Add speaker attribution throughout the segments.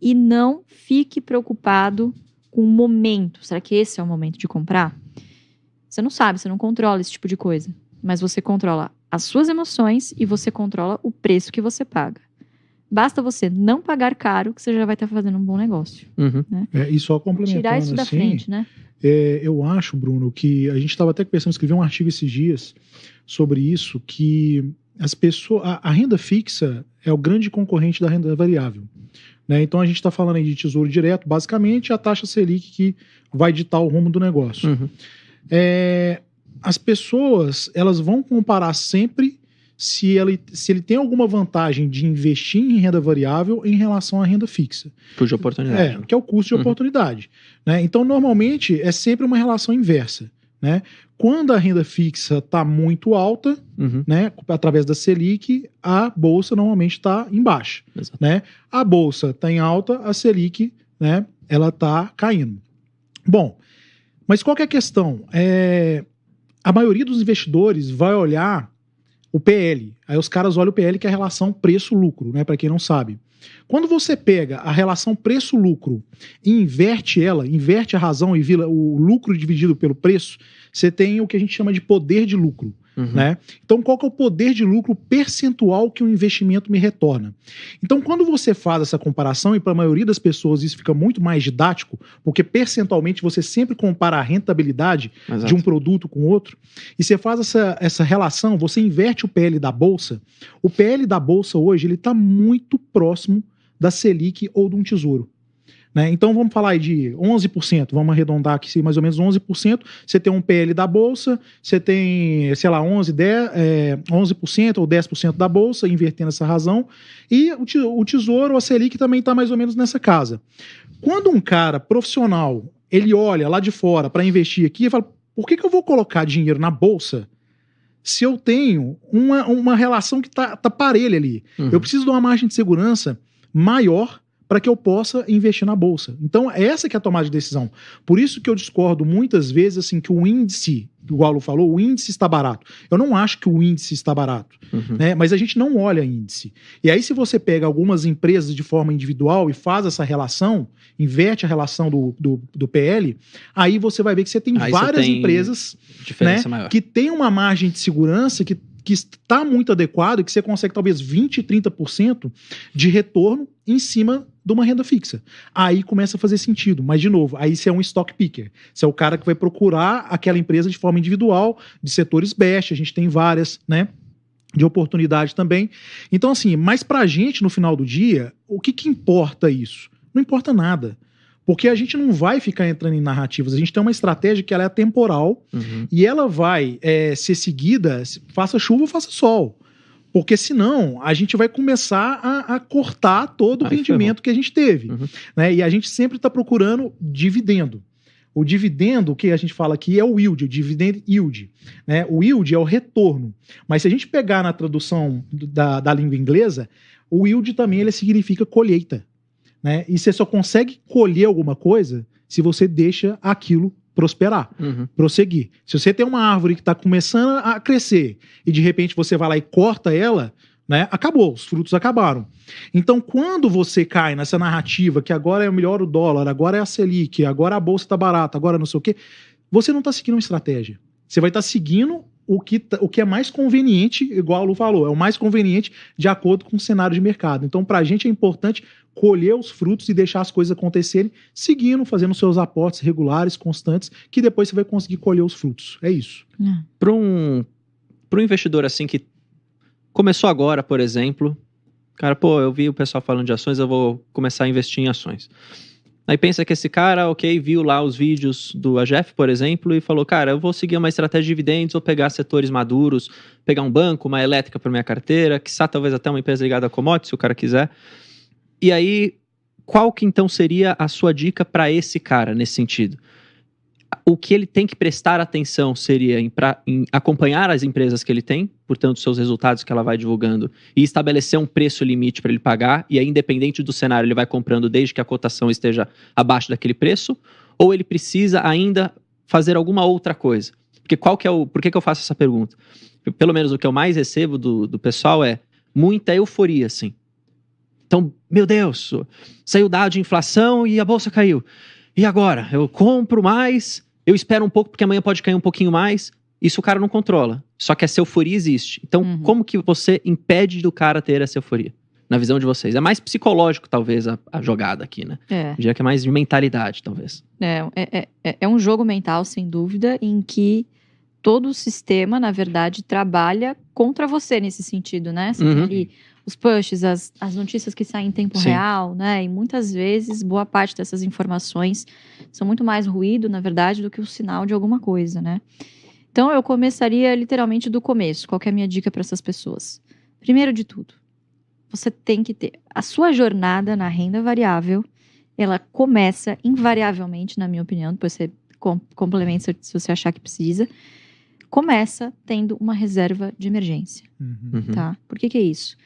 Speaker 1: E não fique preocupado com o momento. Será que esse é o momento de comprar? Você não sabe, você não controla esse tipo de coisa. Mas você controla as suas emoções e você controla o preço que você paga. Basta você não pagar caro que você já vai estar fazendo um bom negócio. Né?
Speaker 2: E só complementando
Speaker 1: Tirar isso da frente, né?
Speaker 2: Eu acho, Bruno, que a gente estava até pensando em escrever um artigo esses dias sobre isso, que as pessoas, a renda fixa é o grande concorrente da renda variável. Né? Então a gente está falando aí de tesouro direto, basicamente a taxa Selic que vai ditar o rumo do negócio. As pessoas, elas vão comparar sempre se ele tem alguma vantagem de investir em renda variável em relação à renda fixa.
Speaker 3: Custo de oportunidade.
Speaker 2: Que é o custo de oportunidade. Né? Então, normalmente, é sempre uma relação inversa. Né? Quando a renda fixa está muito alta, né, através da Selic, a Bolsa normalmente está em baixa. Né? A Bolsa está em alta, a Selic, né, ela está caindo. Bom, mas qual que é a questão? A maioria dos investidores vai olhar o PL. Aí os caras olham o PL, que é a relação preço-lucro, né, para quem não sabe. Quando você pega a relação preço-lucro e inverte a razão e vira o lucro dividido pelo preço, você tem o que a gente chama de poder de lucro. Né? Então, qual que é o poder de lucro percentual que o investimento me retorna? Então, quando você faz essa comparação, e para a maioria das pessoas isso fica muito mais didático, porque percentualmente você sempre compara a rentabilidade de um produto com outro, e você faz essa relação, você inverte o PL da Bolsa. O PL da Bolsa hoje está muito próximo da Selic ou de um tesouro. Né? Então vamos falar aí de 11%, vamos arredondar aqui mais ou menos 11%, você tem um PL da Bolsa, você tem, sei lá, 11% ou 10% da Bolsa, invertendo essa razão, e o Tesouro, a Selic também está mais ou menos nessa casa. Quando um cara profissional, ele olha lá de fora para investir aqui e fala, por que eu vou colocar dinheiro na Bolsa se eu tenho uma relação que tá parelha ali? Eu preciso de uma margem de segurança maior para que eu possa investir na Bolsa. Então, essa que é a tomada de decisão. Por isso que eu discordo muitas vezes assim, que o índice, igual o Lu falou, o índice está barato. Eu não acho que o índice está barato, né? Mas a gente não olha índice. E aí, se você pega algumas empresas de forma individual e faz essa relação, inverte a relação do PL, aí você vai ver que você tem várias empresas, né, que tem uma margem de segurança que está muito adequado, que você consegue talvez 20%, 30% de retorno em cima de uma renda fixa. Aí começa a fazer sentido. Mas, de novo, aí você é um stock picker. Você é o cara que vai procurar aquela empresa de forma individual, de setores best, a gente tem várias, né, de oportunidade também. Então, assim, mas pra gente, no final do dia, o que importa isso? Não importa nada. Porque a gente não vai ficar entrando em narrativas. A gente tem uma estratégia que ela é temporal e ela vai ser seguida, faça chuva ou faça sol. Porque senão a gente vai começar a cortar todo o rendimento que a gente teve. Né? E a gente sempre está procurando dividendo. O dividendo, que a gente fala aqui, é o yield, o dividend yield. Né? O yield é o retorno. Mas se a gente pegar na tradução da língua inglesa, o yield também ele significa colheita. Né? E você só consegue colher alguma coisa se você deixa aquilo prosperar, prosseguir. Se você tem uma árvore que está começando a crescer e de repente você vai lá e corta ela, né, acabou, os frutos acabaram. Então, quando você cai nessa narrativa que agora é melhor o dólar, agora é a Selic, agora a bolsa está barata, agora não sei o quê, você não está seguindo uma estratégia. Você vai estar seguindo o que é mais conveniente, igual a Lu falou, é o mais conveniente de acordo com o cenário de mercado. Então, para a gente é importante colher os frutos e deixar as coisas acontecerem, seguindo, fazendo seus aportes regulares, constantes, que depois você vai conseguir colher os frutos. É isso.
Speaker 3: Para um investidor assim que começou agora, por exemplo, cara, eu vi o pessoal falando de ações, eu vou começar a investir em ações. Aí pensa que esse cara, viu lá os vídeos do AGF, por exemplo, e falou, cara, eu vou seguir uma estratégia de dividendos, ou pegar setores maduros, pegar um banco, uma elétrica para minha carteira, quiçá talvez até uma empresa ligada a commodities, se o cara quiser. E aí, qual que então seria a sua dica para esse cara nesse sentido? O que ele tem que prestar atenção seria em acompanhar as empresas que ele tem, portanto, seus resultados que ela vai divulgando, e estabelecer um preço limite para ele pagar, e aí, independente do cenário, ele vai comprando desde que a cotação esteja abaixo daquele preço, ou ele precisa ainda fazer alguma outra coisa? Porque por que eu faço essa pergunta? Pelo menos o que eu mais recebo do pessoal é muita euforia, assim. Então, meu Deus, saiu o dado de inflação e a bolsa caiu. E agora? Eu compro mais, eu espero um pouco porque amanhã pode cair um pouquinho mais. Isso o cara não controla. Só que essa euforia existe. Então, como que você impede do cara ter essa euforia? Na visão de vocês. É mais psicológico, talvez, a jogada aqui, né? Eu diria que é mais de mentalidade, talvez.
Speaker 1: É um jogo mental, sem dúvida, em que todo o sistema, na verdade, trabalha contra você nesse sentido, né? Você tem ali os pushes, as notícias que saem em tempo real, né? E muitas vezes, boa parte dessas informações são muito mais ruído, na verdade, do que o sinal de alguma coisa, né? Então, eu começaria literalmente do começo. Qual que é a minha dica para essas pessoas? Primeiro de tudo, você tem que ter a sua jornada na renda variável. Ela começa invariavelmente, na minha opinião, depois você complementa se você achar que precisa. Começa tendo uma reserva de emergência, tá? Por que é isso?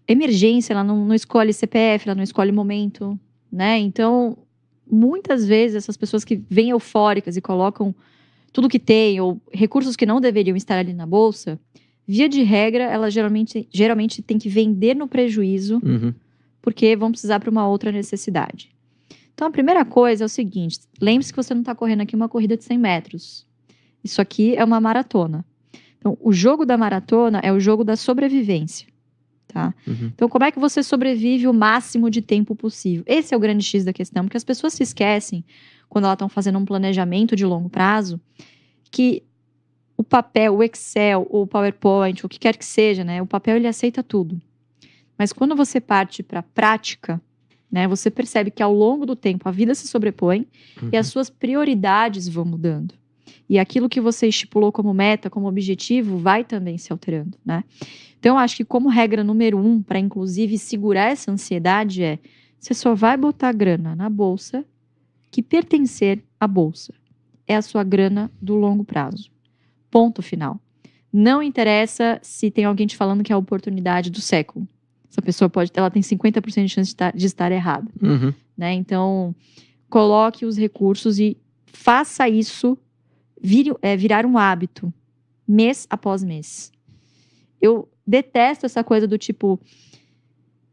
Speaker 1: Emergência, ela não escolhe CPF, ela não escolhe momento, né? Então, muitas vezes, essas pessoas que vêm eufóricas e colocam tudo que tem, ou recursos que não deveriam estar ali na bolsa, via de regra, ela geralmente tem que vender no prejuízo, porque vão precisar para uma outra necessidade. Então, a primeira coisa é o seguinte, lembre-se que você não está correndo aqui uma corrida de 100 metros. Isso aqui é uma maratona. Então, o jogo da maratona é o jogo da sobrevivência, tá? Então, como é que você sobrevive o máximo de tempo possível? Esse é o grande X da questão, porque as pessoas se esquecem, quando elas estão fazendo um planejamento de longo prazo, que o papel, o Excel, o PowerPoint, o que quer que seja, né? O papel, ele aceita tudo. Mas quando você parte para a prática, né? Você percebe que ao longo do tempo a vida se sobrepõe e as suas prioridades vão mudando. E aquilo que você estipulou como meta, como objetivo, vai também se alterando, né? Então, eu acho que como regra número 1, para inclusive segurar essa ansiedade você só vai botar grana na bolsa que pertencer à bolsa. É a sua grana do longo prazo. Ponto final. Não interessa se tem alguém te falando que é a oportunidade do século. Essa pessoa ela tem 50% de chance de estar errada. Né? Então, coloque os recursos e faça isso virar um hábito, mês após mês. Eu detesto essa coisa do tipo,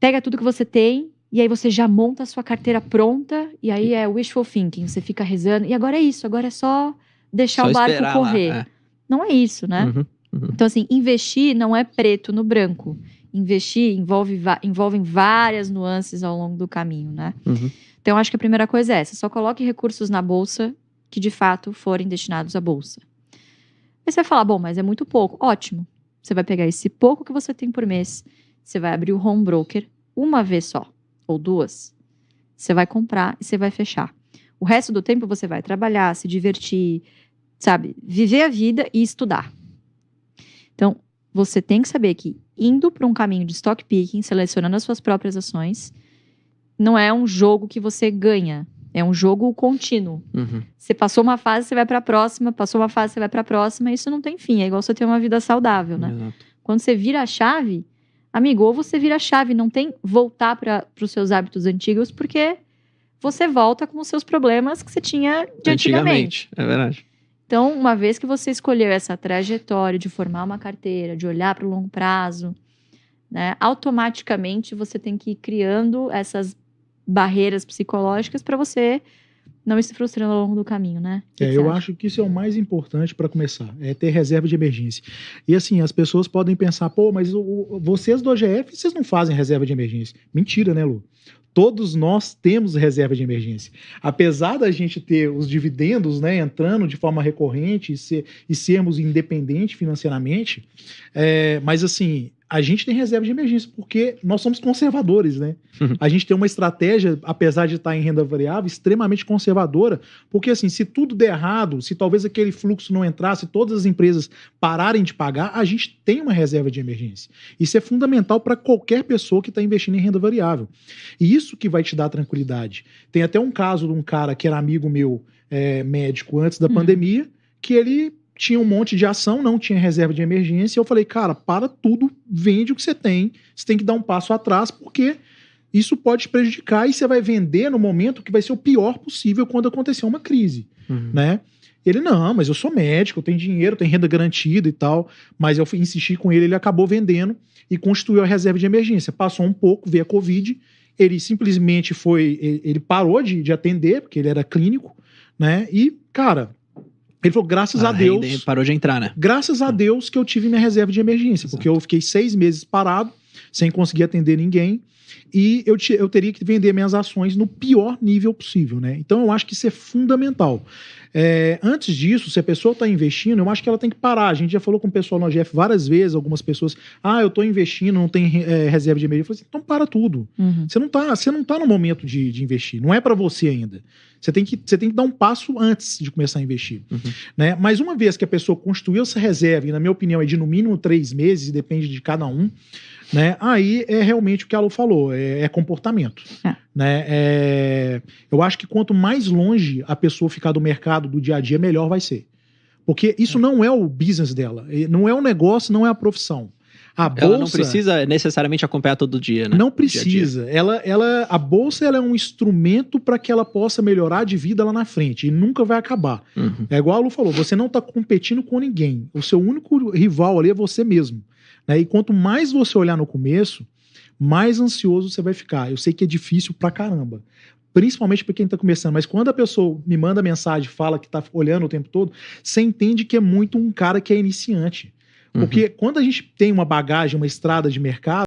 Speaker 1: pega tudo que você tem e aí você já monta a sua carteira pronta e aí é wishful thinking, você fica rezando e agora é isso, agora é só deixar o barco correr. Lá, Não é isso, né? Então, assim, investir não é preto no branco. Investir envolve várias nuances ao longo do caminho, né? Então, eu acho que a primeira coisa é essa. Só coloque recursos na bolsa que, de fato, forem destinados à bolsa. Aí você vai falar, bom, mas é muito pouco. Ótimo. Você vai pegar esse pouco que você tem por mês, você vai abrir o home broker uma vez só, ou duas. Você vai comprar e você vai fechar. O resto do tempo você vai trabalhar, se divertir, sabe? Viver a vida e estudar. Então, você tem que saber que indo para um caminho de stock picking, selecionando as suas próprias ações, não é um jogo que você ganha. É um jogo contínuo. Você passou uma fase, você vai para a próxima. Passou uma fase, você vai para a próxima. Isso não tem fim. É igual você ter uma vida saudável, né? Exato. Quando você vira a chave, amigo, ou você vira a chave. Não tem voltar para os seus hábitos antigos, porque você volta com os seus problemas que você tinha de antigamente.
Speaker 3: É verdade.
Speaker 1: Então, uma vez que você escolheu essa trajetória de formar uma carteira, de olhar para o longo prazo, né, automaticamente você tem que ir criando essas barreiras psicológicas para você não ir se frustrando ao longo do caminho, né?
Speaker 2: Eu acho que isso é o mais importante para começar, é ter reserva de emergência. E assim, as pessoas podem pensar, pô, mas vocês do OGF, vocês não fazem reserva de emergência. Mentira, né, Lu? Todos nós temos reserva de emergência. Apesar da gente ter os dividendos, né, entrando de forma recorrente e sermos independentes financeiramente, mas assim, a gente tem reserva de emergência porque nós somos conservadores, né? A gente tem uma estratégia, apesar de estar em renda variável, extremamente conservadora, porque assim, se tudo der errado, se talvez aquele fluxo não entrasse, se todas as empresas pararem de pagar, a gente tem uma reserva de emergência. Isso é fundamental para qualquer pessoa que está investindo em renda variável. E isso que vai te dar tranquilidade. Tem até um caso de um cara que era amigo meu, médico, antes da pandemia, que ele tinha um monte de ação, não tinha reserva de emergência, e eu falei, cara, para tudo, vende o que você tem que dar um passo atrás, porque isso pode te prejudicar, e você vai vender no momento que vai ser o pior possível quando acontecer uma crise, né? Ele, não, mas eu sou médico, eu tenho dinheiro, eu tenho renda garantida e tal. Mas eu insisti com ele acabou vendendo e constituiu a reserva de emergência. Passou um pouco, veio a Covid, ele simplesmente ele parou de atender, porque ele era clínico, né? E, cara, ele falou, graças a Deus...
Speaker 3: Ele parou de entrar, né?
Speaker 2: Graças a Deus que eu tive minha reserva de emergência, porque eu fiquei 6 meses parado, sem conseguir atender ninguém, e eu teria que vender minhas ações no pior nível possível, né? Então eu acho que isso é fundamental. Antes disso, se a pessoa está investindo, eu acho que ela tem que parar. A gente já falou com o pessoal no AGF várias vezes, algumas pessoas, eu estou investindo, não tem reserva de emergência. Eu falei assim, então para tudo.
Speaker 1: Uhum.
Speaker 2: Você não tá no momento de investir, não é para você ainda. Você tem que dar um passo antes de começar a investir.
Speaker 3: Uhum.
Speaker 2: Né? Mas uma vez que a pessoa construiu essa reserva, e na minha opinião é de no mínimo 3 meses, depende de cada um, né? Aí é realmente o que a Lu falou, é comportamento. Né? Eu acho que quanto mais longe a pessoa ficar do mercado, do dia a dia, melhor vai ser. Porque isso não é o business dela, não é o negócio, não é a profissão. A bolsa,
Speaker 3: ela não precisa necessariamente acompanhar todo dia, né?
Speaker 2: Não precisa. A bolsa ela é um instrumento para que ela possa melhorar de vida lá na frente e nunca vai acabar.
Speaker 3: Uhum.
Speaker 2: É igual a Lu falou, você não está competindo com ninguém. O seu único rival ali é você mesmo. Né? E quanto mais você olhar no começo, mais ansioso você vai ficar. Eu sei que é difícil pra caramba. Principalmente para quem está começando. Mas quando a pessoa me manda mensagem, fala que está olhando o tempo todo, você entende que é muito um cara que é iniciante. Porque quando a gente tem uma bagagem, uma estrada de mercado,